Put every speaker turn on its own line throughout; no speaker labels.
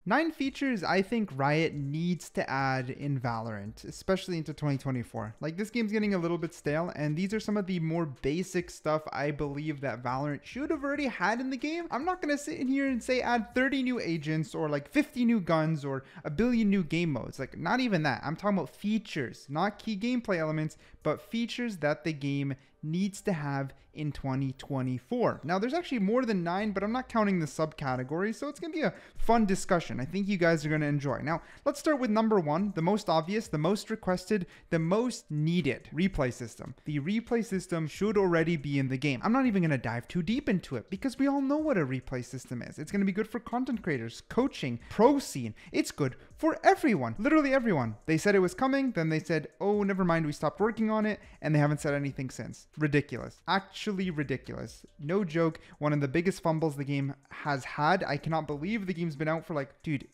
9 features I think Riot needs to add in Valorant, especially into 2024. Like, this game's getting a little bit stale, and these are some of the more basic stuff I believe that Valorant should have already had in the game. I'm not going to sit in here and say add 30 new agents or like 50 new guns or a billion new game modes. Like, not even that. I'm talking about features, not key gameplay elements, but features that the game needs to have in 2024. Now, there's actually more than 9, but I'm not counting the subcategories, so it's gonna be a fun discussion. I think you guys are gonna enjoy. Now, let's start with number 1, the most obvious, the most requested, the most needed replay system. The replay system should already be in the game. I'm not even gonna dive too deep into it because we all know what a replay system is. It's gonna be good for content creators, coaching, pro scene. It's good for everyone, literally everyone. They said it was coming, then they said, oh, never mind, we stopped working on it, and they haven't said anything since. Ridiculous. Actually ridiculous. No joke. One of the biggest fumbles the game has had. I cannot believe the game's been out for like, dude,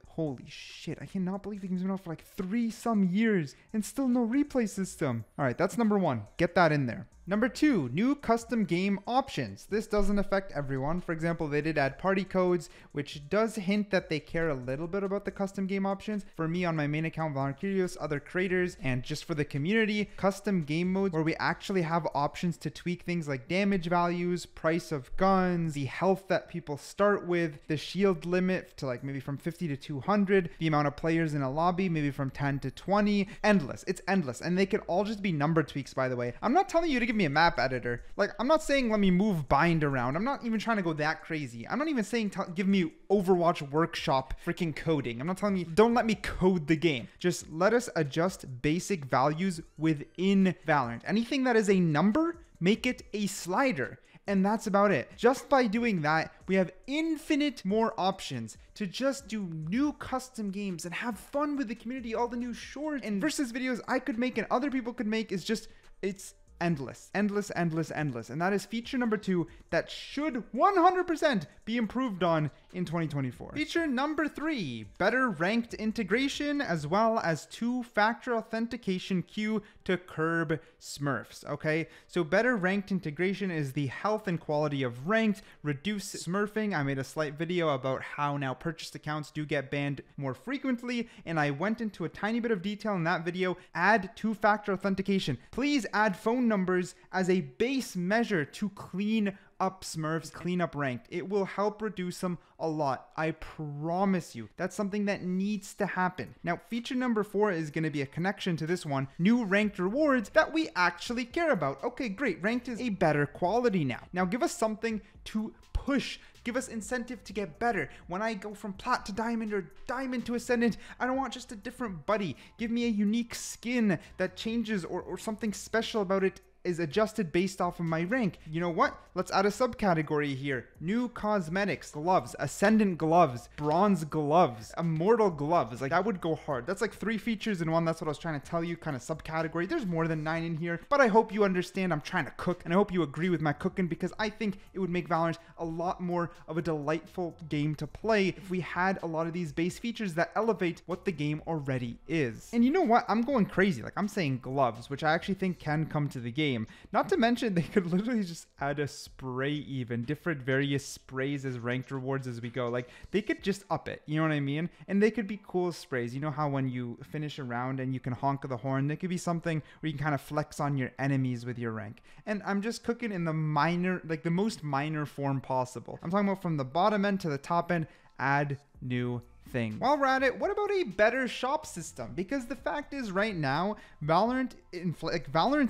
holy shit, I cannot believe the game's been out for like 3 some years and still no replay system. All right, that's number 1. Get that in there. Number 2, new custom game options. This doesn't affect everyone. For example, they did add party codes, which does hint that they care a little bit about the custom game options. For me on my main account, Valorant Curious, other creators, and just for the community, custom game modes where we actually have options to tweak things like damage values, price of guns, the health that people start with, the shield limit to like maybe from 50 to 200, the amount of players in a lobby, maybe from 10 to 20. Endless. It's endless. And they could all just be number tweaks, by the way. I'm not telling you to give me a map editor. Like, I'm not saying let me move bind around. I'm not even trying to go that crazy. I'm not even saying give me Overwatch workshop freaking coding. I'm not telling you don't let me code the game. Just let us adjust basic values within Valorant. Anything that is a number, make it a slider. And that's about it. Just by doing that, we have infinite more options to just do new custom games and have fun with the community. All the new shorts and versus videos I could make and other people could make is just, it's endless, endless, endless, endless. And that is feature number 2 that should 100% be improved on in 2024. Feature number 3, better ranked integration as well as 2-factor authentication queue to curb smurfs. Okay, so better ranked integration is the health and quality of ranked, reduce smurfing. I made a slight video about how now purchased accounts do get banned more frequently, and I went into a tiny bit of detail in that video. Add 2-factor authentication. Please add phone numbers as a base measure to clean up smurfs, clean up ranked. It will help reduce them a lot. I promise you. That's something that needs to happen. Now, feature number 4 is going to be a connection to this one. New ranked rewards that we actually care about. Okay, great. Ranked is a better quality now. Now, give us something to push. Give us incentive to get better. When I go from plat to diamond or diamond to ascendant, I don't want just a different buddy. Give me a unique skin that changes or something special about it is adjusted based off of my rank. You know what? Let's add a subcategory here. New cosmetics, gloves, ascendant gloves, bronze gloves, immortal gloves. Like, that would go hard. That's like 3 features in one. That's what I was trying to tell you, kind of subcategory. There's more than 9 in here, but I hope you understand I'm trying to cook, and I hope you agree with my cooking because I think it would make Valorant a lot more of a delightful game to play if we had a lot of these base features that elevate what the game already is. And you know what? I'm going crazy. Like, I'm saying gloves, which I actually think can come to the game. Not to mention, they could literally just add a spray, even different various sprays as ranked rewards as we go. Like, they could just up it, you know what I mean? And they could be cool sprays. You know how when you finish a round and you can honk the horn, there could be something where you can kind of flex on your enemies with your rank. And I'm just cooking in the minor, like the most minor form possible. I'm talking about from the bottom end to the top end, add new thing. While we're at it, what about a better shop system? Because the fact is, right now, Valorant's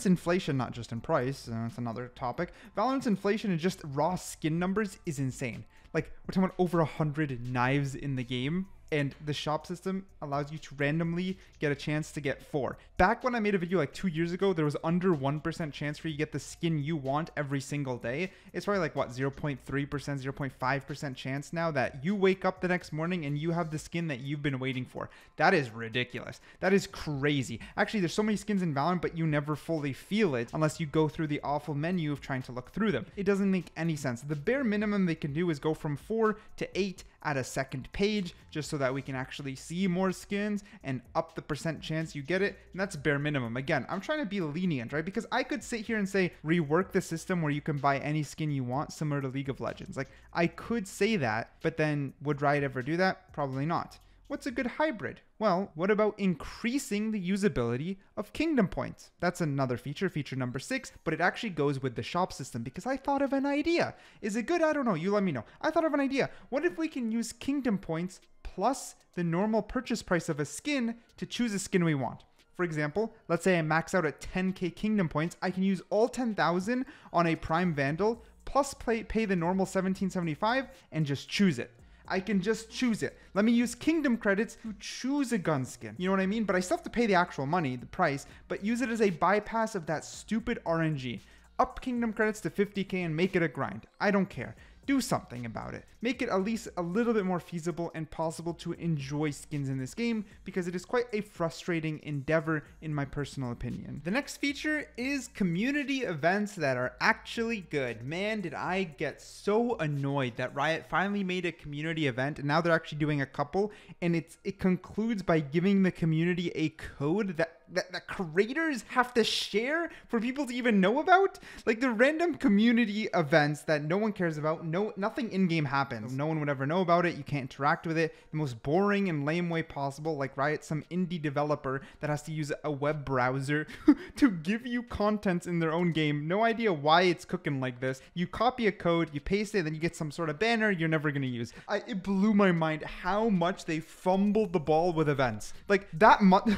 inflation, not just in price, that's another topic. Valorant's inflation in just raw skin numbers is insane. Like, we're talking about over 100 knives in the game. And the shop system allows you to randomly get a chance to get 4. Back when I made a video like 2 years ago, there was under 1% chance for you to get the skin you want every single day. It's probably like, what, 0.3%, 0.5% chance now that you wake up the next morning and you have the skin that you've been waiting for. That is ridiculous. That is crazy. Actually, there's so many skins in Valorant, but you never fully feel it unless you go through the awful menu of trying to look through them. It doesn't make any sense. The bare minimum they can do is go from 4 to 8 add a second page just so that we can actually see more skins and up the percent chance you get it. And that's bare minimum. Again, I'm trying to be lenient, right? Because I could sit here and say rework the system where you can buy any skin you want, similar to League of Legends. Like, I could say that, but then would Riot ever do that? Probably not. What's a good hybrid? Well, what about increasing the usability of Kingdom Points? That's another feature, feature number 6, but it actually goes with the shop system because I thought of an idea. Is it good? I don't know. You let me know. I thought of an idea. What if we can use Kingdom Points plus the normal purchase price of a skin to choose a skin we want? For example, let's say I max out at 10k Kingdom Points. I can use all 10,000 on a Prime Vandal plus pay the normal 1775 and just choose it. I can just choose it. Let me use Kingdom credits to choose a gun skin. You know what I mean? But I still have to pay the actual money, the price, but use it as a bypass of that stupid RNG. Up Kingdom credits to 50k and make it a grind. I don't care. Do something about it. Make it at least a little bit more feasible and possible to enjoy skins in this game, because it is quite a frustrating endeavor in my personal opinion. The next feature is community events that are actually good. Man, did I get so annoyed that Riot finally made a community event, and now they're actually doing a couple, and it concludes by giving the community a code that creators have to share for people to even know about. Like the random community events that no one cares about, nothing in-game happens. No one would ever know about it. You can't interact with it. The most boring and lame way possible, like Riot, some indie developer that has to use a web browser to give you content in their own game. No idea why it's cooking like this. You copy a code, you paste it, then you get some sort of banner you're never going to use. It blew my mind how much they fumbled the ball with events. Like that month...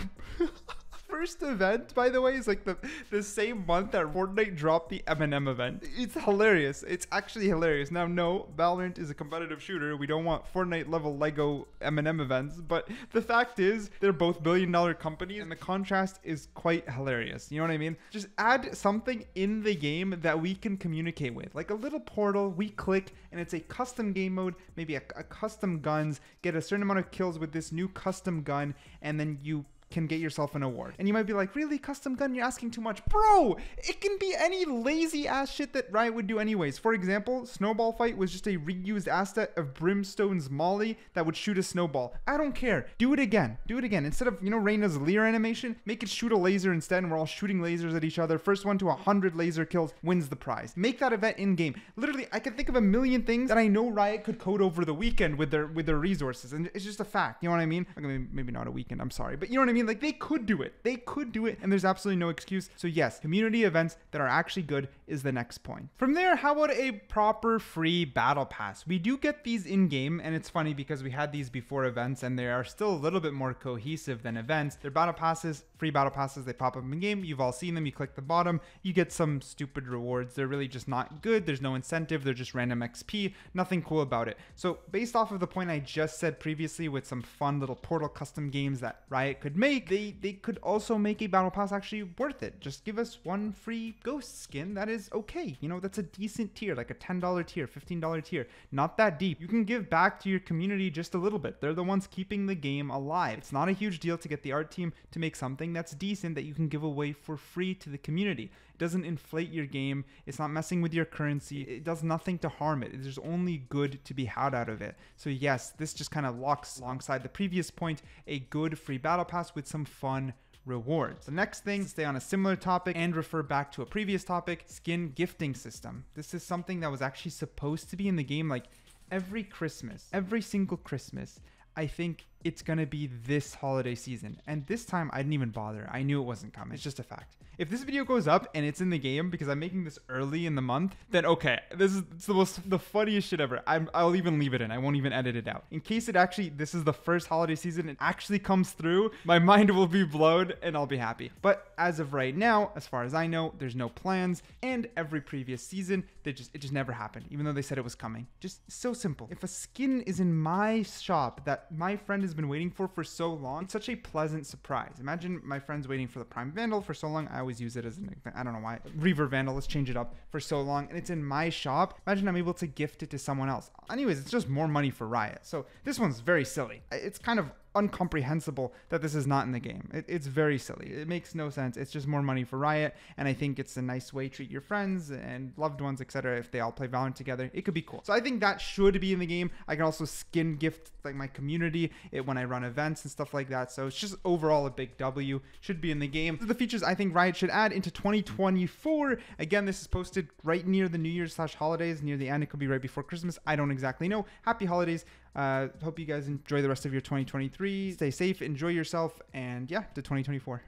First event, by the way, is like the same month that Fortnite dropped the M&M event. It's hilarious. It's actually hilarious. Now, no, Valorant is a competitive shooter. We don't want Fortnite level Lego M&M events, but the fact is they're both billion-dollar companies, and the contrast is quite hilarious. You know what I mean? Just add something in the game that we can communicate with, like a little portal. We click, and it's a custom game mode, maybe a custom guns. Get a certain amount of kills with this new custom gun, and then you can get yourself an award. And you might be like, really, custom gun? You're asking too much. Bro, it can be any lazy ass shit that Riot would do anyways. For example, Snowball Fight was just a reused asset of Brimstone's Molly that would shoot a snowball. I don't care. Do it again. Do it again. Instead of, Reyna's Leer animation, make it shoot a laser instead, and we're all shooting lasers at each other. First one to 100 laser kills wins the prize. Make that event in-game. Literally, I can think of a million things that I know Riot could code over the weekend with their resources, and it's just a fact. You know what I mean? Okay, maybe not a weekend, I'm sorry, but you know what I mean? Like, they could do it. They could do it, and there's absolutely no excuse. So yes, community events that are actually good is the next point. From there, how about a proper free battle pass? We do get these in-game, and it's funny because we had these before events, and they are still a little bit more cohesive than events. They're battle passes, free battle passes. They pop up in-game. You've all seen them. You click the bottom. You get some stupid rewards. They're really just not good. There's no incentive. They're just random XP. Nothing cool about it. So based off of the point I just said previously with some fun little portal custom games that Riot could make, they could also make a battle pass actually worth it. Just give us one free ghost skin that is okay. That's a decent tier, like a $10 tier, $15 tier. Not that deep. You can give back to your community just a little bit. They're the ones keeping the game alive. It's not a huge deal to get the art team to make something that's decent that you can give away for free to the community. It doesn't inflate your game. It's not messing with your currency. It does nothing to harm it. There's only good to be had out of it. So yes, this just kind of locks alongside the previous point, a good free battle pass with some fun rewards. The next thing, to stay on a similar topic and refer back to a previous topic, skin gifting system. This is something that was actually supposed to be in the game like every Christmas, every single Christmas. I think it's gonna be this holiday season, and this time I didn't even bother. I knew it wasn't coming. It's just a fact. If this video goes up and it's in the game because I'm making this early in the month, then okay, it's the funniest shit ever. I'll even leave it in. I won't even edit it out. In case this is the first holiday season, it actually comes through, my mind will be blown and I'll be happy. But as of right now, as far as I know, there's no plans, and every previous season, it just never happened, even though they said it was coming. Just so simple. If a skin is in my shop that my friend has been waiting for so long, it's such a pleasant surprise. Imagine my friend's waiting for the Prime Vandal for so long. I always use it as I don't know why. Reaver Vandal, let's change it up, for so long, and it's in my shop. Imagine I'm able to gift it to someone else. Anyways, it's just more money for Riot. So this one's very silly. It's kind of incomprehensible that this is not in the game. It's very silly. It makes no sense. It's just more money for Riot, and I think it's a nice way to treat your friends and loved ones, etc. If they all play Valorant together, it could be cool. So I think that should be in the game. I can also skin gift like my community when I run events and stuff like that. So it's just overall a big W. Should be in the game. The features I think Riot should add into 2024. Again, this is posted right near the New Year's / holidays, near the end. It could be right before Christmas. I don't exactly know. Happy holidays. Hope you guys enjoy the rest of your 2023. Stay safe, enjoy yourself, and yeah, to 2024.